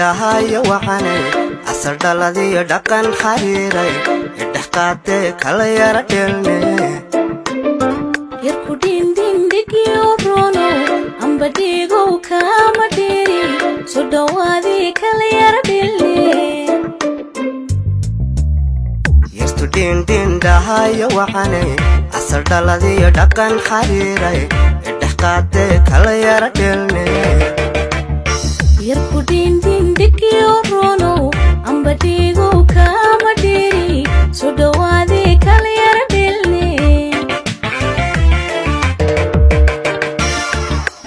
dhahayo waxane asal dhaladiyo dhaqan xariiray idhaqaate kala yara dhelne yarku dhindindhigiyo rono amba dhiigow kama dheri soo dhawaadii kala yara dhelne yartu dhindhin dhahayo waxane asal dhaladiyo dhaqan xariiray idhaqaate kala yara dhelne yarku dhindindhigiyo rono amba dhiigow kama dheri soo dhawaadii kala yara dhelne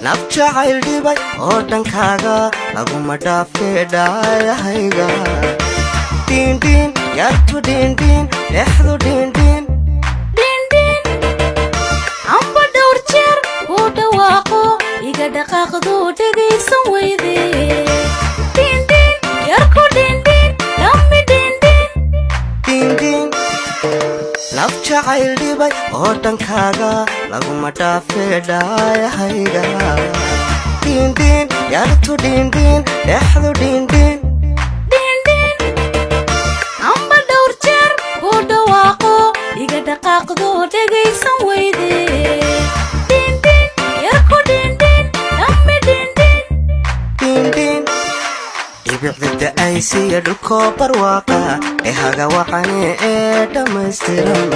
naf jacayl dhibay oo dhankaaga laguma dhaafee dhaayahayga dhindhin yartu dhindhin dhexdu dhindhin amba dhowr jeer kuu dhawaaqo iga dhaqaaqdu dhegaysan weyde yarku dhindhin dhammi dhindhin naf jacayl dhibay oo dhankaaga laguma dhaafee dhaayahayga dhindhin yartu dhindhin dhexdu dhindhin amba dhowr jeer kuu dhawaaqo iga dhaqaaqdu dhegaysan weyde yarku dhindhin dhammi dhindhin dhibicda da'aysiya dhulkoo barwaaqa ee haga wacane ee dhammaystiran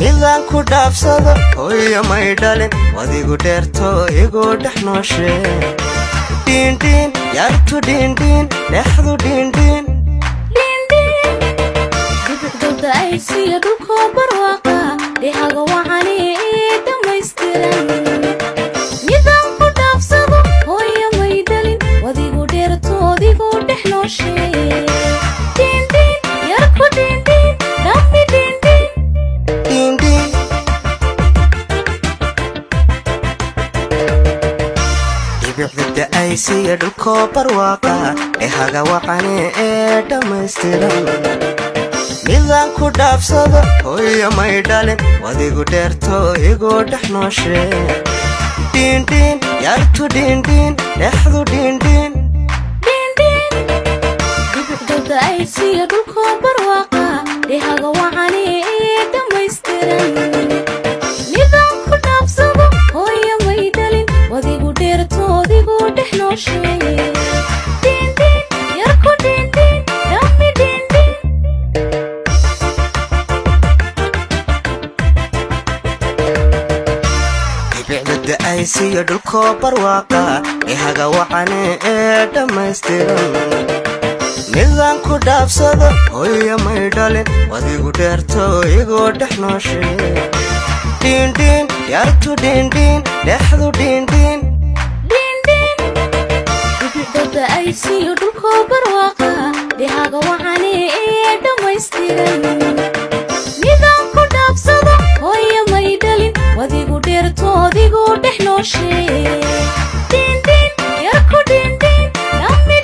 midaan ku dhaafsado hooyo may dhalin wadigu dheerto igu dhex nooshe dhindhin yartu dhindhin dhexdu dhindhin dhibicdooda ay siya dhulkoo barwaaqa dhehaga wacane ee dhammaystiran midaan ku dhaafsado hooyo may dhalin wadigu dheertoodigu dhex nooshe yarku dhindhin dhammi dhibicda da'aysiya dhulkoo barwaaqa ee haga wacane ee dhammaystiran midaan ku dhaafsado hooyo may dhalin wadigu dheerto igu dhex nooshe dhindhin yartu dhindhin dhexdu dhindhin dhibicdooda ay siya dhulkoo barwaaqa dhehaga wacane ee dhammaystiran midaan ku dhaafsado hooyo may dhalin wadigu dheertoodigu dhex nooshe yarku dhindhin dhammi dhibicda da'aysiya dhulkoo barwaaqa ee haga wacane ee dhammaystiran midaan ku dhaafsado hooyo may dhalin wadigu dheerto igu dhex nooshe dhindhin yartu dhindhin dhexdu dhindhin dhibicdooda ay siyo dhulkoo barwaaqa dhehaga wacane ee dhammaystiran midaan ku dhaafsado hooyo may dhalin wadigu dheertoodigu dhex nooshe yarku dhindhin dhammi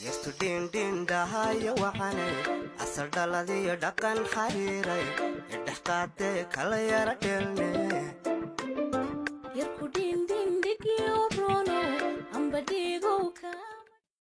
yartu dhindhin dhahayo waxane asal dhaladiyo dhaqan xariiray idhaqaate kala yara dhelne yarku dhindhin dhigiyo